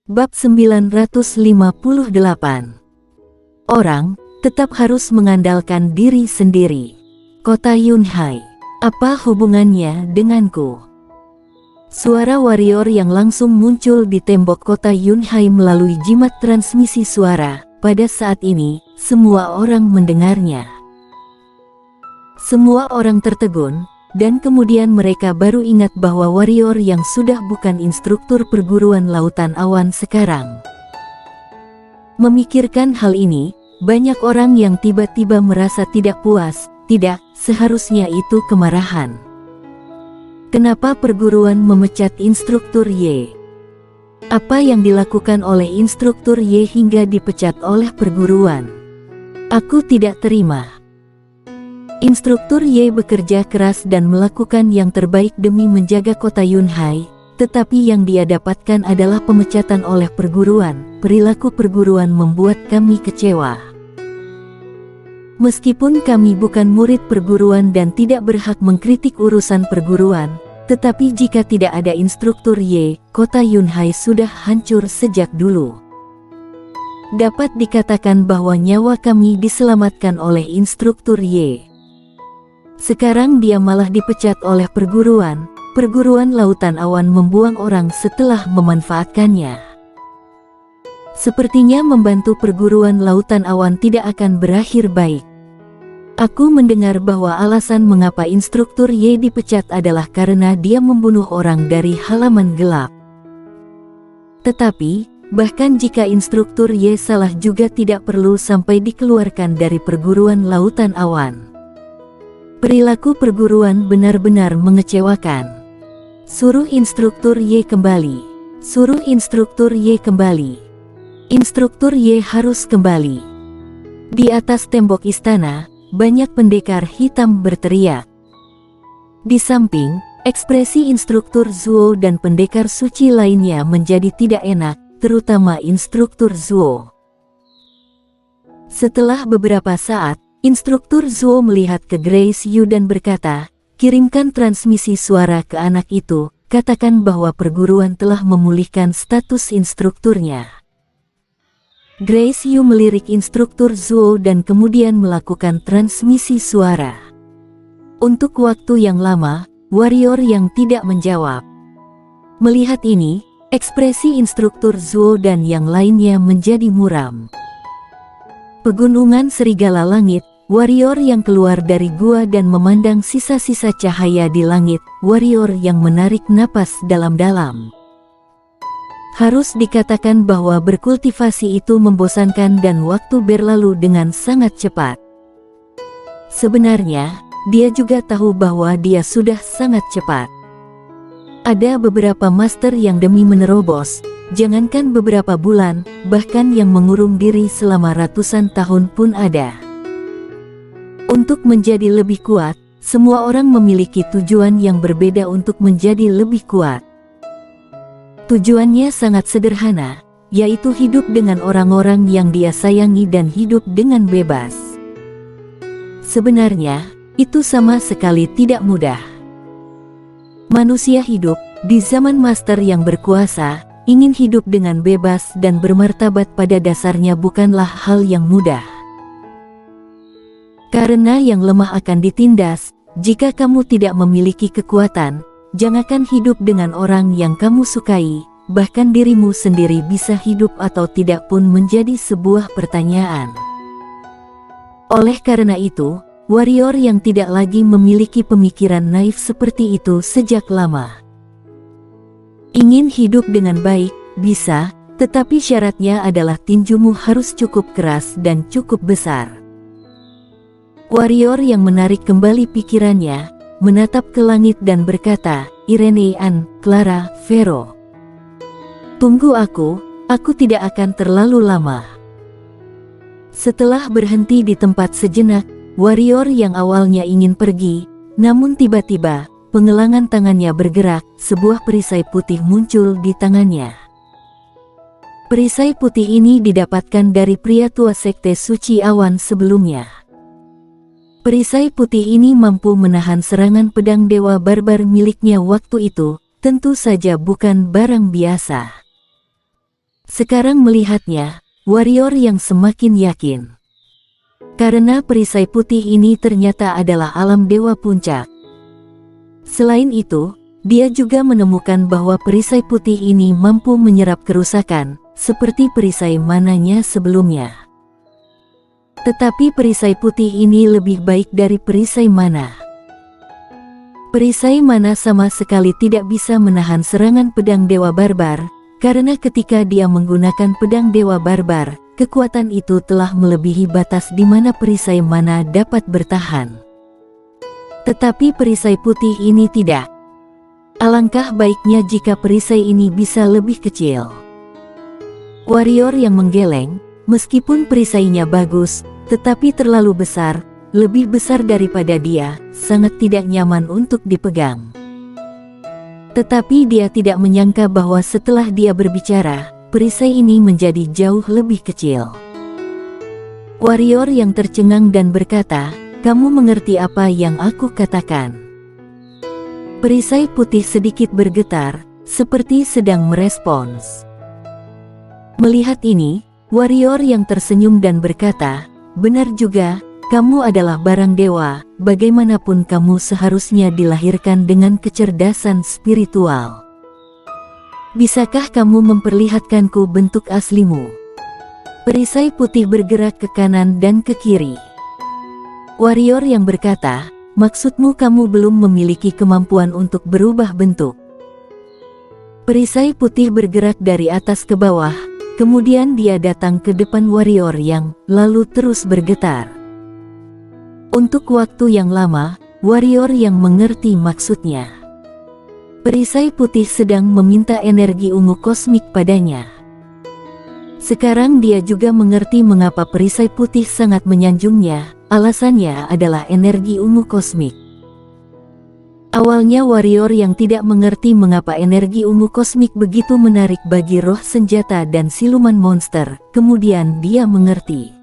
Bab 958. Orang tetap harus mengandalkan diri sendiri. Kota Yunhai, apa hubungannya denganku? Suara warrior yang langsung muncul di tembok kota Yunhai melalui jimat transmisi suara. Pada saat ini, semua orang mendengarnya. Semua orang tertegun, dan kemudian mereka baru ingat bahwa warrior yang sudah bukan instruktur perguruan lautan awan sekarang. Memikirkan hal ini, banyak orang yang tiba-tiba merasa tidak puas. Tidak, seharusnya itu kemarahan. Kenapa perguruan memecat instruktur Y? Apa yang dilakukan oleh instruktur Y hingga dipecat oleh perguruan? Aku tidak terima. Instruktur Y bekerja keras dan melakukan yang terbaik demi menjaga kota Yunhai, tetapi yang dia dapatkan adalah pemecatan oleh perguruan. Perilaku perguruan membuat kami kecewa. Meskipun kami bukan murid perguruan dan tidak berhak mengkritik urusan perguruan, tetapi jika tidak ada instruktur Y, kota Yunhai sudah hancur sejak dulu. Dapat dikatakan bahwa nyawa kami diselamatkan oleh instruktur Y. Sekarang dia malah dipecat oleh perguruan. Perguruan lautan awan membuang orang setelah memanfaatkannya. Sepertinya membantu perguruan lautan awan tidak akan berakhir baik. Aku mendengar bahwa alasan mengapa instruktur Y dipecat adalah karena dia membunuh orang dari halaman gelap. Tetapi, bahkan jika instruktur Y salah juga tidak perlu sampai dikeluarkan dari perguruan lautan awan. Perilaku perguruan benar-benar mengecewakan. Suruh instruktur Y kembali. Suruh instruktur Y kembali. Instruktur Y harus kembali. Di atas tembok istana, banyak pendekar hitam berteriak. Di samping, ekspresi instruktur Zuo dan pendekar suci lainnya menjadi tidak enak, terutama instruktur Zuo. Setelah beberapa saat, instruktur Zuo melihat ke Grace Yu dan berkata, "Kirimkan transmisi suara ke anak itu, katakan bahwa perguruan telah memulihkan status instrukturnya." Grace Yu melirik instruktur Zuo dan kemudian melakukan transmisi suara. Untuk waktu yang lama, warrior yang tidak menjawab. Melihat ini, ekspresi instruktur Zuo dan yang lainnya menjadi muram. Pegunungan Serigala Langit, warrior yang keluar dari gua dan memandang sisa-sisa cahaya di langit, warrior yang menarik napas dalam-dalam. Harus dikatakan bahwa berkultivasi itu membosankan dan waktu berlalu dengan sangat cepat. Sebenarnya, dia juga tahu bahwa dia sudah sangat cepat. Ada beberapa master yang demi menerobos, jangankan beberapa bulan, bahkan yang mengurung diri selama ratusan tahun pun ada. Untuk menjadi lebih kuat, semua orang memiliki tujuan yang berbeda untuk menjadi lebih kuat. Tujuannya sangat sederhana, yaitu hidup dengan orang-orang yang dia sayangi dan hidup dengan bebas. Sebenarnya, itu sama sekali tidak mudah. Manusia hidup di zaman master yang berkuasa, ingin hidup dengan bebas dan bermartabat pada dasarnya bukanlah hal yang mudah. Karena yang lemah akan ditindas, jika kamu tidak memiliki kekuatan, jangankan hidup dengan orang yang kamu sukai, bahkan dirimu sendiri bisa hidup atau tidak pun menjadi sebuah pertanyaan. Oleh karena itu, warrior yang tidak lagi memiliki pemikiran naif seperti itu sejak lama. Ingin hidup dengan baik, bisa, tetapi syaratnya adalah tinjumu harus cukup keras dan cukup besar. Warrior yang menarik kembali pikirannya, menatap ke langit dan berkata, "Irene Ann, Clara, Vero. Tunggu aku tidak akan terlalu lama." Setelah berhenti di tempat sejenak, warrior yang awalnya ingin pergi, namun tiba-tiba, pengelangan tangannya bergerak, sebuah perisai putih muncul di tangannya. Perisai putih ini didapatkan dari pria tua sekte suci awan sebelumnya. Perisai putih ini mampu menahan serangan pedang dewa barbar miliknya waktu itu, tentu saja bukan barang biasa. Sekarang melihatnya, warrior yang semakin yakin. Karena perisai putih ini ternyata adalah alam dewa puncak. Selain itu, dia juga menemukan bahwa perisai putih ini mampu menyerap kerusakan, seperti perisai mananya sebelumnya. Tetapi perisai putih ini lebih baik dari perisai mana. Perisai mana sama sekali tidak bisa menahan serangan pedang dewa barbar, karena ketika dia menggunakan pedang dewa barbar, kekuatan itu telah melebihi batas di mana perisai mana dapat bertahan. Tetapi perisai putih ini tidak. Alangkah baiknya jika perisai ini bisa lebih kecil. Warrior yang menggeleng, meskipun perisainya bagus, tetapi terlalu besar, lebih besar daripada dia, sangat tidak nyaman untuk dipegang. Tetapi dia tidak menyangka bahwa setelah dia berbicara, perisai ini menjadi jauh lebih kecil. Warrior yang tercengang dan berkata, "Kamu mengerti apa yang aku katakan?" Perisai putih sedikit bergetar, seperti sedang merespons. Melihat ini, warrior yang tersenyum dan berkata, "Benar juga, kamu adalah barang dewa, bagaimanapun kamu seharusnya dilahirkan dengan kecerdasan spiritual. Bisakah kamu memperlihatkanku bentuk aslimu?" Perisai putih bergerak ke kanan dan ke kiri. Warrior yang berkata, "Maksudmu kamu belum memiliki kemampuan untuk berubah bentuk?" Perisai putih bergerak dari atas ke bawah, kemudian dia datang ke depan warrior yang lalu terus bergetar. Untuk waktu yang lama, warrior yang mengerti maksudnya. Perisai putih sedang meminta energi ungu kosmik padanya. Sekarang dia juga mengerti mengapa perisai putih sangat menyanjungnya, alasannya adalah energi ungu kosmik. Awalnya warrior yang tidak mengerti mengapa energi ungu kosmik begitu menarik bagi roh senjata dan siluman monster, kemudian dia mengerti.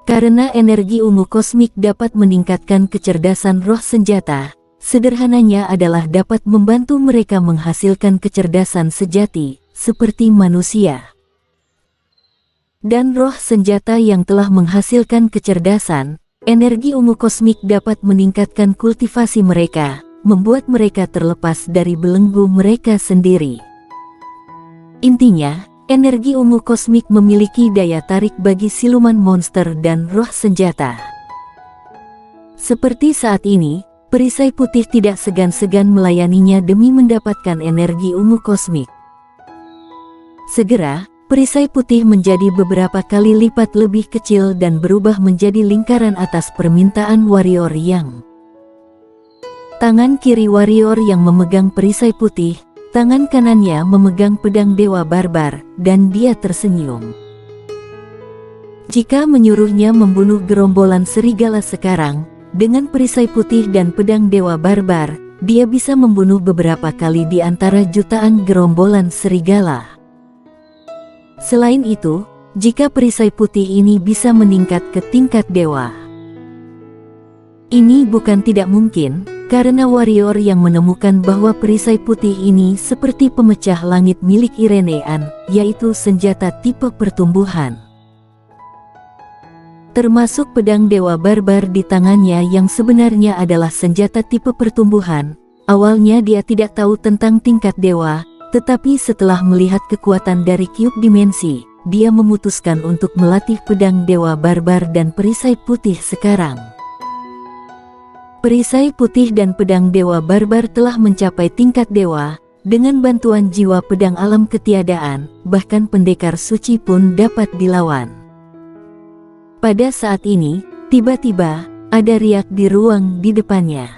Karena energi ungu kosmik dapat meningkatkan kecerdasan roh senjata, sederhananya adalah dapat membantu mereka menghasilkan kecerdasan sejati, seperti manusia. Dan roh senjata yang telah menghasilkan kecerdasan, energi ungu kosmik dapat meningkatkan kultivasi mereka, membuat mereka terlepas dari belenggu mereka sendiri. Intinya, energi ungu kosmik memiliki daya tarik bagi siluman monster dan roh senjata. Seperti saat ini, perisai putih tidak segan-segan melayaninya demi mendapatkan energi ungu kosmik. Segera, perisai putih menjadi beberapa kali lipat lebih kecil dan berubah menjadi lingkaran atas permintaan warrior yang. Tangan kiri warrior yang memegang perisai putih, tangan kanannya memegang pedang dewa barbar, dan dia tersenyum. Jika menyuruhnya membunuh gerombolan serigala sekarang, dengan perisai putih dan pedang dewa barbar, dia bisa membunuh beberapa kali di antara jutaan gerombolan serigala. Selain itu, jika perisai putih ini bisa meningkat ke tingkat dewa. Ini bukan tidak mungkin, karena warrior yang menemukan bahwa perisai putih ini seperti pemecah langit milik Irenean, yaitu senjata tipe pertumbuhan. Termasuk pedang dewa barbar di tangannya yang sebenarnya adalah senjata tipe pertumbuhan. Awalnya dia tidak tahu tentang tingkat dewa, tetapi setelah melihat kekuatan dari cube dimensi, dia memutuskan untuk melatih pedang dewa barbar dan perisai putih sekarang. Perisai putih dan pedang dewa barbar telah mencapai tingkat dewa, dengan bantuan jiwa pedang alam ketiadaan, bahkan pendekar suci pun dapat dilawan. Pada saat ini, tiba-tiba, ada riak di ruang di depannya.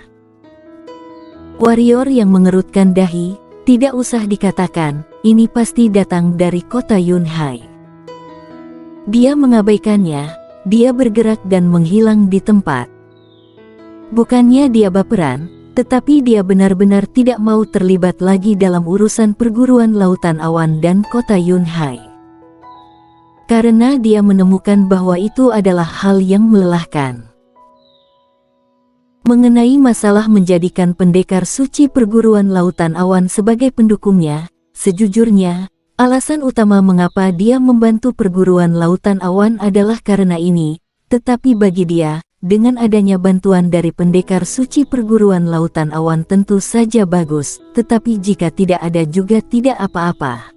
Warrior yang mengerutkan dahi, tidak usah dikatakan, ini pasti datang dari kota Yunhai. Dia mengabaikannya, dia bergerak dan menghilang di tempat. Bukannya dia baperan, tetapi dia benar-benar tidak mau terlibat lagi dalam urusan perguruan lautan awan dan kota Yunhai. Karena dia menemukan bahwa itu adalah hal yang melelahkan. Mengenai masalah menjadikan pendekar suci perguruan lautan awan sebagai pendukungnya, sejujurnya, Alasan utama mengapa dia membantu perguruan lautan awan adalah karena ini, tetapi bagi dia, dengan adanya bantuan dari pendekar suci perguruan lautan awan tentu saja bagus, tetapi jika tidak ada juga tidak apa-apa.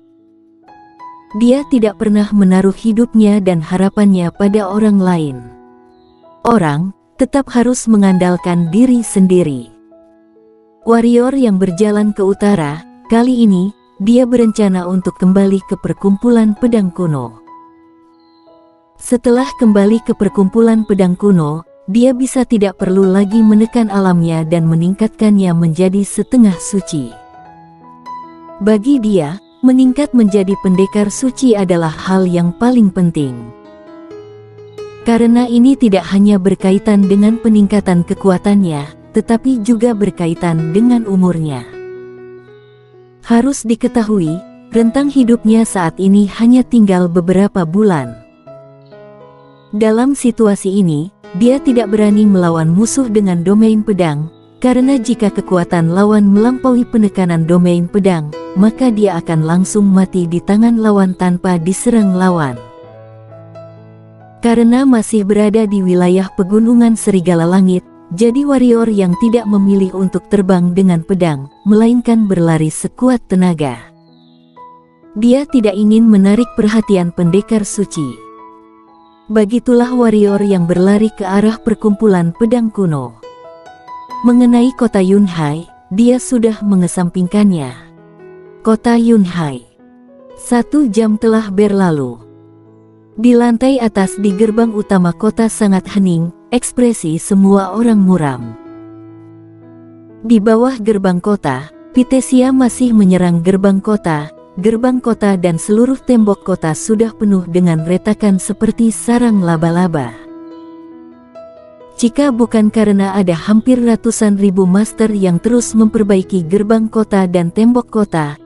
Dia tidak pernah menaruh hidupnya dan harapannya pada orang lain. Orang tetap harus mengandalkan diri sendiri. Warrior yang berjalan ke utara, kali ini, dia berencana untuk kembali ke perkumpulan pedang kuno. Setelah kembali ke perkumpulan pedang kuno, dia bisa tidak perlu lagi menekan alamnya dan meningkatkannya menjadi setengah suci. Bagi dia, meningkat menjadi pendekar suci adalah hal yang paling penting. Karena ini tidak hanya berkaitan dengan peningkatan kekuatannya, tetapi juga berkaitan dengan umurnya. Harus diketahui, rentang hidupnya saat ini hanya tinggal beberapa bulan. Dalam situasi ini, dia tidak berani melawan musuh dengan domain pedang, karena jika kekuatan lawan melampaui penekanan domain pedang, maka dia akan langsung mati di tangan lawan tanpa diserang lawan. Karena masih berada di wilayah pegunungan Serigala Langit, jadi warrior yang tidak memilih untuk terbang dengan pedang, melainkan berlari sekuat tenaga. Dia tidak ingin menarik perhatian pendekar suci. Begitulah warrior yang berlari ke arah perkumpulan pedang kuno. Mengenai kota Yunhai, dia sudah mengesampingkannya. Kota Yunhai. 1 jam telah berlalu. Di lantai atas di gerbang utama kota sangat hening, ekspresi semua orang muram. Di bawah gerbang kota, Pitesia masih menyerang gerbang kota dan seluruh tembok kota sudah penuh dengan retakan seperti sarang laba-laba. Jika bukan karena ada hampir ratusan ribu master yang terus memperbaiki gerbang kota dan tembok kota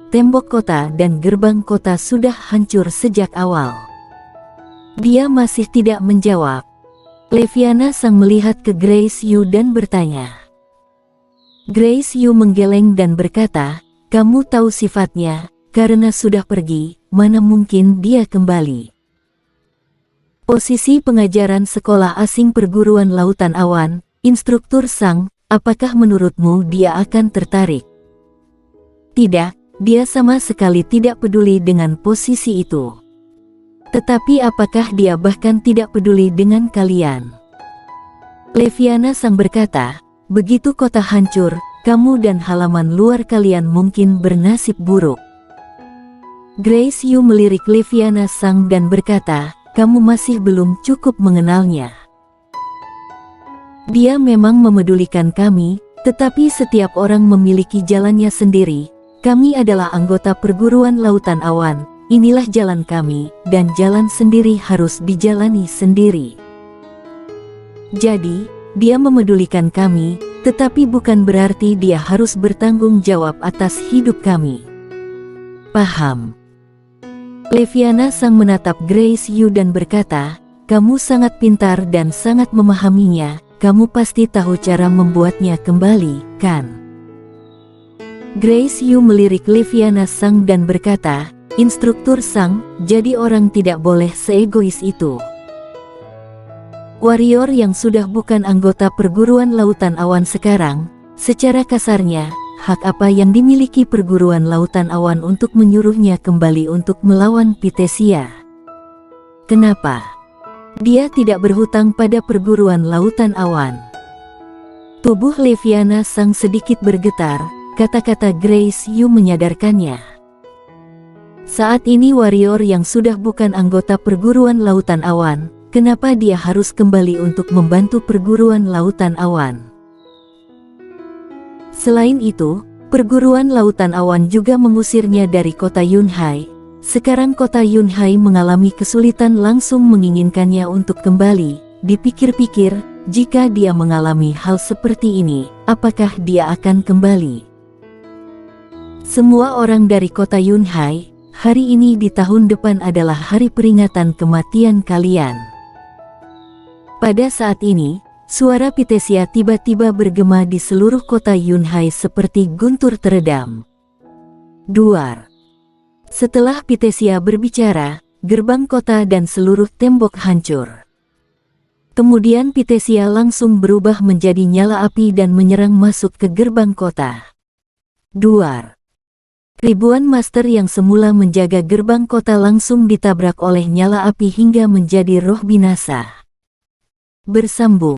dan gerbang kota sudah hancur sejak awal. Dia masih tidak menjawab. Leviana sang melihat ke Grace Yu dan bertanya. Grace Yu menggeleng dan berkata, "Kamu tahu sifatnya, karena sudah pergi, mana mungkin dia kembali." Posisi pengajaran sekolah asing perguruan lautan awan, instruktur Sang, apakah menurutmu dia akan tertarik? Tidak, dia sama sekali tidak peduli dengan posisi itu. Tetapi apakah dia bahkan tidak peduli dengan kalian? Leviana sang berkata, begitu kota hancur, kamu dan halaman luar kalian mungkin bernasib buruk. Grace Yu melirik Leviana sang dan berkata, kamu masih belum cukup mengenalnya. Dia memang memedulikan kami, tetapi setiap orang memiliki jalannya sendiri. Kami adalah anggota perguruan lautan awan. Inilah jalan kami, dan jalan sendiri harus dijalani sendiri. Jadi, dia memedulikan kami, tetapi bukan berarti dia harus bertanggung jawab atas hidup kami. Paham? Leviana sang menatap Grace Yu dan berkata, kamu sangat pintar dan sangat memahaminya, kamu pasti tahu cara membuatnya kembali, kan? Grace Yu melirik Leviana sang dan berkata, Instruktur Sang, jadi orang tidak boleh seegois itu. Warrior yang sudah bukan anggota perguruan lautan awan sekarang, secara kasarnya, hak apa yang dimiliki perguruan lautan awan untuk menyuruhnya kembali untuk melawan Pitesia? Kenapa? Dia tidak berhutang pada perguruan lautan awan. Tubuh Leviana Sang sedikit bergetar, kata-kata Grace Yu menyadarkannya. Saat ini warrior yang sudah bukan anggota perguruan lautan awan, kenapa dia harus kembali untuk membantu perguruan lautan awan? Selain itu, perguruan lautan awan juga mengusirnya dari kota Yunhai. Sekarang kota Yunhai mengalami kesulitan langsung menginginkannya untuk kembali. Dipikir-pikir, jika dia mengalami hal seperti ini, apakah dia akan kembali? Semua orang dari kota Yunhai, hari ini di tahun depan adalah hari peringatan kematian kalian. Pada saat ini, suara Pitesia tiba-tiba bergema di seluruh kota Yunhai seperti guntur teredam. Duar. Setelah Pitesia berbicara, gerbang kota dan seluruh tembok hancur. Kemudian Pitesia langsung berubah menjadi nyala api dan menyerang masuk ke gerbang kota. Duar. Ribuan master yang semula menjaga gerbang kota langsung ditabrak oleh nyala api hingga menjadi roh binasa. Bersambung.